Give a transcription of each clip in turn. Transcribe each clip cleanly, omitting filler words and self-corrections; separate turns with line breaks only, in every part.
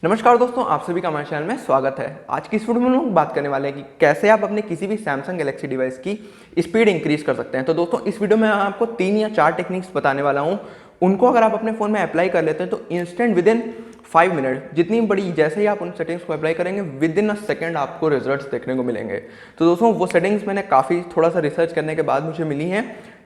नमस्कार दोस्तों, आप सभी का हमारे चैनल में स्वागत है। आज की इस वीडियो में हम लोग बात करने वाले हैं कि कैसे आप अपने किसी भी सैमसंग गैलेक्सी डिवाइस की स्पीड इंक्रीज कर सकते हैं। तो दोस्तों इस वीडियो में मैं आपको 3 या 4 टेक्निक्स बताने वाला हूं। उनको अगर आप अपने फ़ोन में अप्लाई कर लेते हैं तो इंस्टेंट विद इन 5 मिनट जितनी बड़ी जैसे ही आप उन सेटिंग्स को अप्लाई करेंगे विद इन अ सेकेंड आपको रिजल्ट्स देखने को मिलेंगे। तो दोस्तों वो सेटिंग्स मैंने काफ़ी थोड़ा सा रिसर्च करने के बाद मुझे मिली हैं।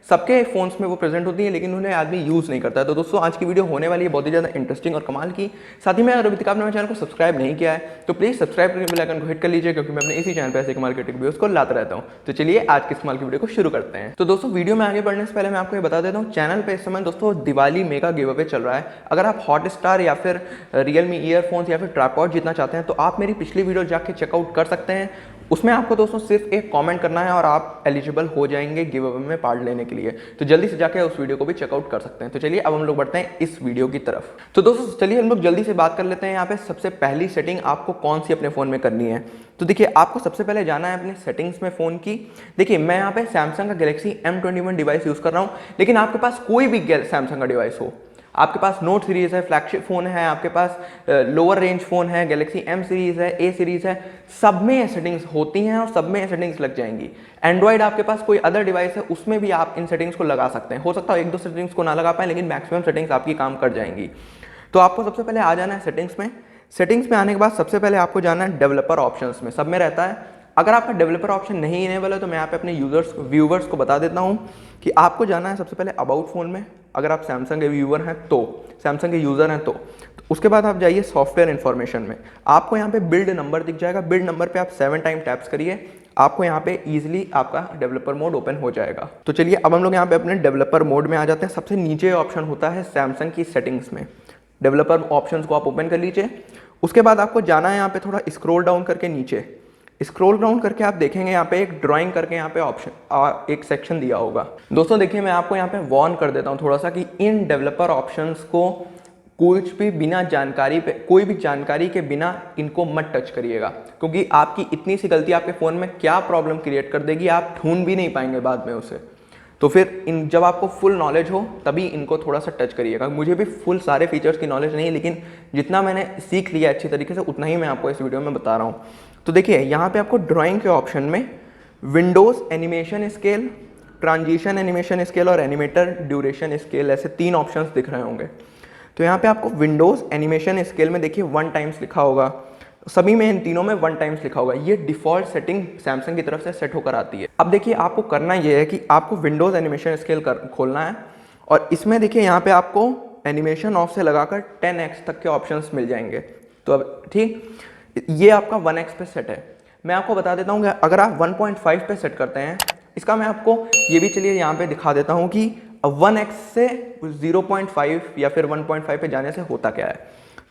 सबके फ़ोन्स में वो प्रेजेंट होती है लेकिन उन्हें आदमी यूज़ नहीं करता है। तो दोस्तों आज की वीडियो होने वाली है बहुत ही ज़्यादा इंटरेस्टिंग और कमाल की। साथ ही में अगर अभी तक आपने मेरे चैनल को सब्सक्राइब नहीं किया है तो प्लीज़ सब्सक्राइब करके बेल आइकन को हिट कर लीजिए, क्योंकि मैं अपने इसी चैनल पर ऐसे कमाल के टेक वीडियोस को लाता रहता हूँ। तो चलिए आज की कमाल की वीडियो को शुरू करते हैं। तो दोस्तों वीडियो में आगे बढ़ने से पहले मैं आपको ये बता देता हूँ, चैनल पर इस समय दोस्तों दिवाली मेगा गिव अवे चल रहा है। अगर आप हॉटस्टार या फिर रियलमी ईयरफोन्स या फिर ट्राइपॉड जीतना चाहते हैं तो आप मेरी पिछली वीडियो जाके चेकआउट कर सकते हैं। उसमें आपको दोस्तों सिर्फ एक कमेंट करना है और आप एलिजिबल हो जाएंगे गिव अवे में पार्ट लेने के लिए। तो जल्दी से जाके उस वीडियो को भी चेकआउट कर सकते हैं। तो चलिए अब हम लोग बढ़ते हैं इस वीडियो की तरफ। तो दोस्तों चलिए हम लोग जल्दी से बात कर लेते हैं। यहाँ पे सबसे पहली सेटिंग आपको कौन सी अपने फ़ोन में करनी है। तो देखिए आपको सबसे पहले जाना है अपने सेटिंग्स में फ़ोन की। देखिए मैं यहाँ पे सैमसंग का गैलेक्सी M21 डिवाइस यूज़ कर रहा हूँ, लेकिन आपके पास कोई भी सैमसंग का डिवाइस हो, आपके पास नोट सीरीज़ है, फ्लैगशिप फ़ोन है, आपके पास लोअर रेंज फ़ोन है, गैलेक्सी M सीरीज़ है, A सीरीज़ है, सब में ये सेटिंग्स होती हैं और सब में ये सेटिंग्स लग जाएंगी। एंड्रॉइड आपके पास कोई अदर डिवाइस है उसमें भी आप इन सेटिंग्स को लगा सकते हैं। हो सकता है एक दो सेटिंग्स को ना लगा पाएँ, लेकिन मैक्सिमम सेटिंग्स आपकी काम कर जाएंगी। तो आपको सबसे पहले आ जाना है सेटिंग्स में। सेटिंग्स में आने के बाद सबसे पहले आपको जाना है डेवलपर ऑप्शंस में, सब में रहता है। अगर आपका डेवलपर ऑप्शन नहीं इनेबल है तो मैं यहाँ पे अपने व्यूवर्स को बता देता हूँ कि आपको जाना है सबसे पहले अबाउट फ़ोन में। अगर आप सैमसंग के व्यूवर हैं तो सैमसंग के यूज़र हैं तो उसके बाद आप जाइए सॉफ्टवेयर इन्फॉर्मेशन में। आपको यहाँ पे बिल्ड नंबर दिख जाएगा। बिल्ड नंबर पे आप 7 टाइम टैप्स करिए, आपको यहाँ पे इजीली आपका डेवलपर मोड ओपन हो जाएगा। तो चलिए अब हम लोग यहाँ पे अपने डेवलपर मोड में आ जाते हैं। सबसे नीचे ऑप्शन होता है सैमसंग की सेटिंग्स में, डेवलपर ऑप्शंस को आप ओपन कर लीजिए। उसके बाद आपको जाना है यहाँ पे थोड़ा स्क्रॉल डाउन करके नीचे। स्क्रॉल डाउन करके आप देखेंगे यहाँ पे एक ड्राइंग करके यहाँ पे ऑप्शन एक सेक्शन दिया होगा। दोस्तों देखिए मैं आपको यहाँ पे वार्न कर देता हूँ थोड़ा सा कि इन डेवलपर ऑप्शंस को कुछ भी बिना जानकारी पे कोई भी जानकारी के बिना इनको मत टच करिएगा, क्योंकि आपकी इतनी सी गलती आपके फ़ोन में क्या प्रॉब्लम क्रिएट कर देगी आप ढूंढ भी नहीं पाएंगे बाद में उसे। तो फिर इन जब आपको फुल नॉलेज हो तभी इनको थोड़ा सा टच करिएगा। मुझे भी फुल सारे फीचर्स की नॉलेज नहीं है, लेकिन जितना मैंने सीख लिया अच्छी तरीके से उतना ही मैं आपको इस वीडियो में बता रहा हूँ। तो देखिए यहाँ पे आपको ड्राइंग के ऑप्शन में Windows animation scale, transition animation scale और एनिमेटर ड्यूरेशन स्केल, ऐसे 3 ऑप्शंस दिख रहे होंगे। तो यहाँ पे आपको विंडोज़ एनिमेशन स्केल में देखिए 1 टाइम्स लिखा होगा, सभी में इन तीनों में 1 टाइम्स लिखा होगा। ये डिफ़ॉल्ट सेटिंग सैमसंग की तरफ से सेट होकर आती है। अब देखिए आपको करना ये है कि आपको विंडोज़ एनिमेशन स्केल खोलना है और इसमें देखिए यहाँ पे आपको एनिमेशन ऑफ से लगाकर 10x तक के ऑप्शंस मिल जाएंगे। तो अब ठीक ये आपका 1x पे सेट है। मैं आपको बता देता हूँ कि अगर आप 1.5 पे सेट करते हैं, इसका मैं आपको ये भी चलिए यहाँ पे दिखा देता हूँ कि 1x से 0.5 या फिर 1.5 पे जाने से होता क्या है।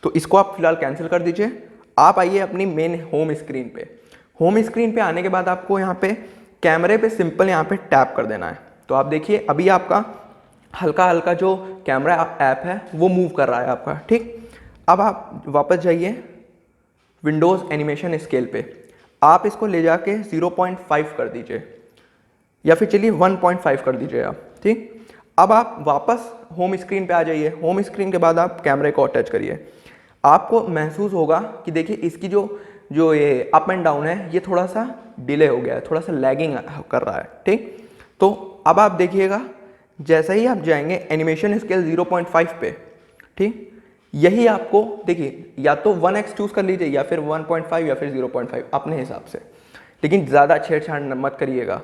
तो इसको आप फिलहाल कैंसिल कर दीजिए। आप आइए अपनी मेन होम स्क्रीन पे। होम स्क्रीन पे आने के बाद आपको यहाँ पे कैमरे पे सिंपल यहाँ पे टैप कर देना है। तो आप देखिए अभी आपका हल्का हल्का जो कैमरा ऐप है वो मूव कर रहा है आपका, ठीक। अब आप वापस जाइए विंडोज़ एनिमेशन स्केल पे, आप इसको ले जाके 0.5 कर दीजिए या फिर चलिए 1.5 कर दीजिए आप, ठीक। अब आप वापस होम स्क्रीन पे आ जाइए। होम स्क्रीन के बाद आप कैमरे को अटैच करिए। आपको महसूस होगा कि देखिए इसकी जो ये अप एंड डाउन है ये थोड़ा सा डिले हो गया है, थोड़ा सा लैगिंग कर रहा है, ठीक। तो अब आप देखिएगा जैसे ही आप जाएंगे एनिमेशन स्केल 0.5 पे, ठीक, यही आपको देखिए या तो 1x चूज़ कर लीजिए या फिर 1.5 या फिर 0.5 अपने हिसाब से, लेकिन ज़्यादा छेड़छाड़ मत करिएगा।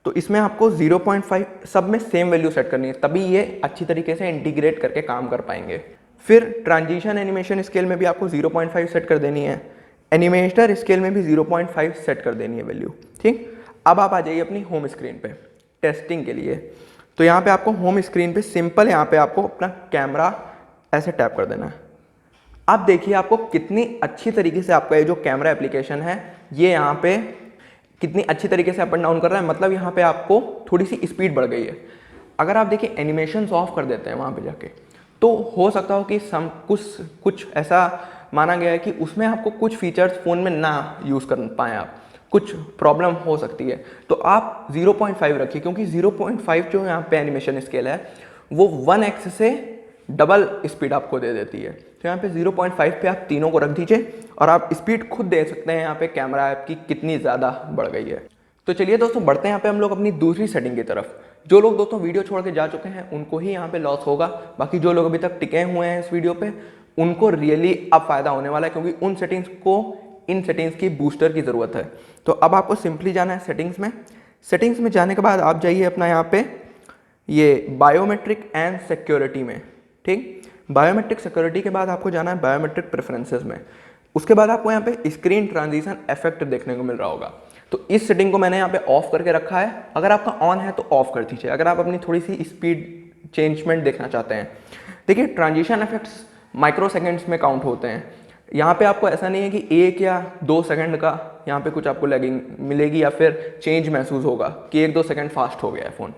तो इसमें आपको 0.5 सब में सेम वैल्यू सेट करनी है, तभी ये अच्छी तरीके से इंटीग्रेट करके काम कर पाएंगे। फिर ट्रांजिशन एनिमेशन स्केल में भी आपको 0.5 सेट कर देनी है, एनिमेटर स्केल में भी 0.5 सेट कर देनी है वैल्यू, ठीक। अब आप आ जाइए अपनी होम स्क्रीन पे टेस्टिंग के लिए। तो यहाँ पे आपको होम स्क्रीन पे सिंपल यहाँ पे आपको अपना कैमरा ऐसे टैप कर देना है। आप देखिए आपको कितनी अच्छी तरीके से आपका ये जो कैमरा एप्लीकेशन है ये यहाँ पे कितनी अच्छी तरीके से अप एंड डाउन कर रहा है, मतलब यहाँ पे आपको थोड़ी सी स्पीड बढ़ गई है। अगर आप देखिए एनिमेशन ऑफ कर देते हैं वहाँ पे जाके, तो हो सकता हो कि कुछ ऐसा माना गया है कि उसमें आपको कुछ फीचर्स फ़ोन में ना यूज़ कर पाएँ, आप कुछ प्रॉब्लम हो सकती है। तो आप 0.5 रखिए, क्योंकि 0.5 जो यहाँ पे एनिमेशन स्केल है वो 1x से डबल स्पीड आपको दे देती है। तो यहाँ पे 0.5 पे आप तीनों को रख दीजिए और आप स्पीड खुद देख सकते हैं यहाँ पे कैमरा ऐप की कितनी ज़्यादा बढ़ गई है। तो चलिए दोस्तों बढ़ते हैं यहाँ पे हम लोग अपनी दूसरी सेटिंग की तरफ। जो लोग दोस्तों वीडियो छोड़ के जा चुके हैं उनको ही यहाँ पे लॉस होगा, बाकी जो लोग अभी तक टिके हुए हैं इस वीडियो पे उनको रियली अब फायदा होने वाला है, क्योंकि उन सेटिंग्स को इन सेटिंग्स की बूस्टर की ज़रूरत है। तो अब आपको सिंपली जाना है सेटिंग्स में। सेटिंग्स में जाने के बाद आप जाइए अपना यहाँ पे ये बायोमेट्रिक एंड सिक्योरिटी में। ठीक, बायोमेट्रिक सिक्योरिटी के बाद आपको जाना है बायोमेट्रिक प्रेफरेंसेस में। उसके बाद आपको यहाँ पे स्क्रीन ट्रांजिशन इफेक्ट देखने को मिल रहा होगा। तो इस सेटिंग को मैंने यहाँ पे ऑफ करके रखा है। अगर आपका ऑन है तो ऑफ कर दीजिए, अगर आप अपनी थोड़ी सी स्पीड चेंजमेंट देखना चाहते हैं। देखिए ट्रांजिशन इफेक्ट्स माइक्रो सेकेंड्स में काउंट होते हैं। यहाँ पे आपको ऐसा नहीं है कि 1 या 2 सेकंड का यहाँ पे कुछ आपको लैगिंग मिलेगी या फिर चेंज महसूस होगा कि 1-2 सेकंड फास्ट हो गया है फ़ोन।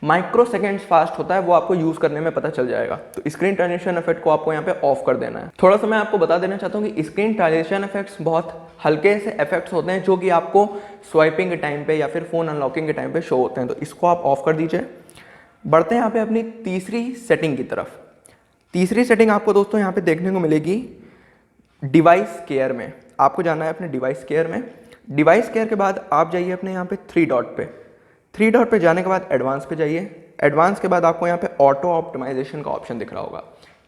माइक्रो सेकेंड्स फास्ट होता है, वो आपको यूज़ करने में पता चल जाएगा। तो स्क्रीन ट्रांजिशन इफेक्ट को आपको यहाँ पे ऑफ कर देना है। थोड़ा सा मैं आपको बता देना चाहता हूँ कि स्क्रीन ट्रांजिशन इफेक्ट्स बहुत हल्के से इफेक्ट्स होते हैं जो कि आपको स्वाइपिंग के टाइम पे या फिर फ़ोन अनलॉकिंग के टाइम पे शो होते हैं। तो इसको आप ऑफ कर दीजिए। बढ़ते हैं यहाँ पे अपनी तीसरी सेटिंग की तरफ। तीसरी सेटिंग आपको दोस्तों यहाँ पे देखने को मिलेगी डिवाइस केयर में। आपको जाना है अपने डिवाइस केयर में। डिवाइस केयर के बाद आप जाइए अपने यहाँ पे 3 डॉट पे। 3 डॉट पे जाने के बाद एडवांस पे जाइए। एडवांस के बाद आपको यहाँ पे ऑटो ऑप्टिमाइजेशन का ऑप्शन दिख रहा होगा,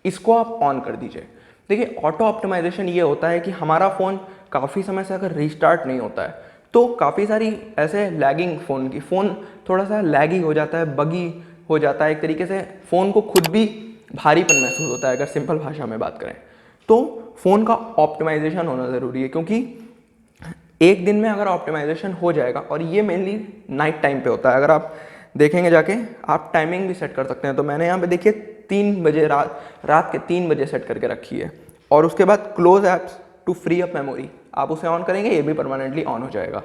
इसको आप ऑन कर दीजिए। देखिए ऑटो ऑप्टिमाइजेशन ये होता है कि हमारा फ़ोन काफ़ी समय से अगर रीस्टार्ट नहीं होता है तो काफ़ी सारी ऐसे लैगिंग फ़ोन थोड़ा सा लैगी हो जाता है, बगी हो जाता है, एक तरीके से फ़ोन को खुद भी भारीपन महसूस होता है। अगर सिंपल भाषा में बात करें तो फ़ोन का ऑप्टिमाइजेशन होना ज़रूरी है, क्योंकि एक दिन में अगर ऑप्टिमाइजेशन हो जाएगा, और ये मेनली नाइट टाइम पे होता है। अगर आप देखेंगे जाके आप टाइमिंग भी सेट कर सकते हैं। तो मैंने यहाँ पे देखिए 3 बजे रात के 3 बजे सेट करके रखी है। और उसके बाद close apps to free up memory आप उसे ऑन करेंगे, ये भी परमानेंटली ऑन हो जाएगा।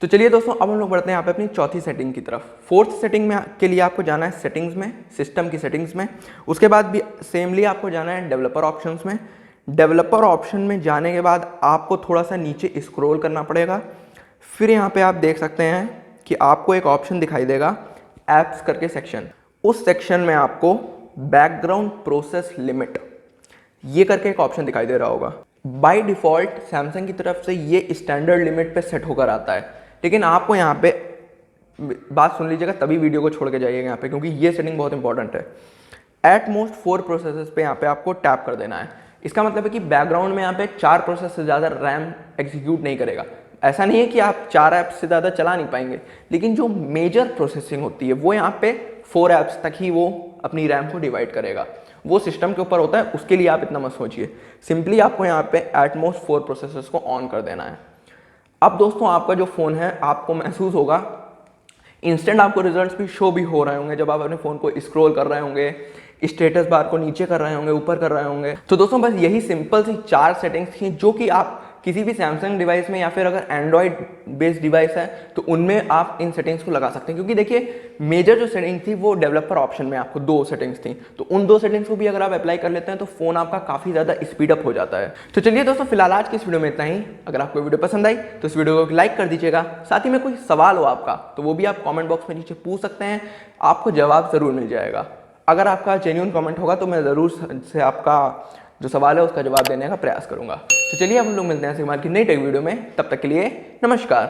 तो चलिए दोस्तों अब हम लोग बढ़ते हैं यहाँ पे अपनी चौथी सेटिंग की तरफ। फोर्थ सेटिंग में के लिए आपको जाना है सेटिंग्स में, सिस्टम की सेटिंग्स में। उसके बाद भी सेमली आपको जाना है डेवलपर ऑप्शंस में। डेवलपर ऑप्शन में जाने के बाद आपको थोड़ा सा नीचे स्क्रॉल करना पड़ेगा। फिर यहाँ पे आप देख सकते हैं कि आपको एक ऑप्शन दिखाई देगा ऐप्स करके सेक्शन। उस सेक्शन में आपको बैकग्राउंड प्रोसेस लिमिट ये करके एक ऑप्शन दिखाई दे रहा होगा। बाय डिफ़ॉल्ट सैमसंग की तरफ से ये स्टैंडर्ड लिमिट पे सेट होकर आता है, लेकिन आपको यहाँ पे बात सुन लीजिएगा तभी वीडियो को छोड़ के जाइएगा यहाँ पे, क्योंकि ये सेटिंग बहुत इंपॉर्टेंट है। एट मोस्ट 4 प्रोसेसेस पे यहाँ पे आपको टैप कर देना है। इसका मतलब है कि बैकग्राउंड में यहाँ पे 4 प्रोसेस से ज़्यादा रैम एग्जीक्यूट नहीं करेगा। ऐसा नहीं है कि आप 4 ऐप्स से ज़्यादा चला नहीं पाएंगे, लेकिन जो मेजर प्रोसेसिंग होती है वो यहाँ पे 4 ऐप्स तक ही वो अपनी रैम को डिवाइड करेगा। वो सिस्टम के ऊपर होता है, उसके लिए आप इतना मत सोचिए। सिंपली आपको यहाँ पे एट मोस्ट 4 प्रोसेसेस को ऑन कर देना है। अब दोस्तों आपका जो फ़ोन है आपको महसूस होगा, इंस्टेंट आपको रिजल्ट्स भी शो भी हो रहे होंगे जब आप अपने फ़ोन को स्क्रॉल कर रहे होंगे, स्टेटस बार को नीचे कर रहे होंगे, ऊपर कर रहे होंगे। तो दोस्तों बस यही सिंपल सी 4 सेटिंग्स थी जो कि आप किसी भी सैमसंग डिवाइस में या फिर अगर एंड्रॉयड बेस्ड डिवाइस है तो उनमें आप इन सेटिंग्स को लगा सकते हैं। क्योंकि देखिए मेजर जो सेटिंग थी वो डेवलपर ऑप्शन में आपको 2 सेटिंग्स थी, तो उन 2 सेटिंग्स को भी अगर आप अप्लाई कर लेते हैं तो फ़ोन आपका काफ़ी ज़्यादा स्पीड अप हो जाता है। तो चलिए दोस्तों फिलहाल आज की इस वीडियो में इतना ही। अगर आपको वीडियो पसंद आई तो इस वीडियो को लाइक कर दीजिएगा। साथ ही में कोई सवाल हो आपका तो वो भी आप कॉमेंट बॉक्स में नीचे पूछ सकते हैं, आपको जवाब ज़रूर मिल जाएगा। अगर आपका जेन्युइन कमेंट होगा तो मैं ज़रूर से आपका जो सवाल है उसका जवाब देने का प्रयास करूंगा। तो चलिए अब हम लोग मिलते हैं की नई टेक वीडियो में, तब तक के लिए नमस्कार।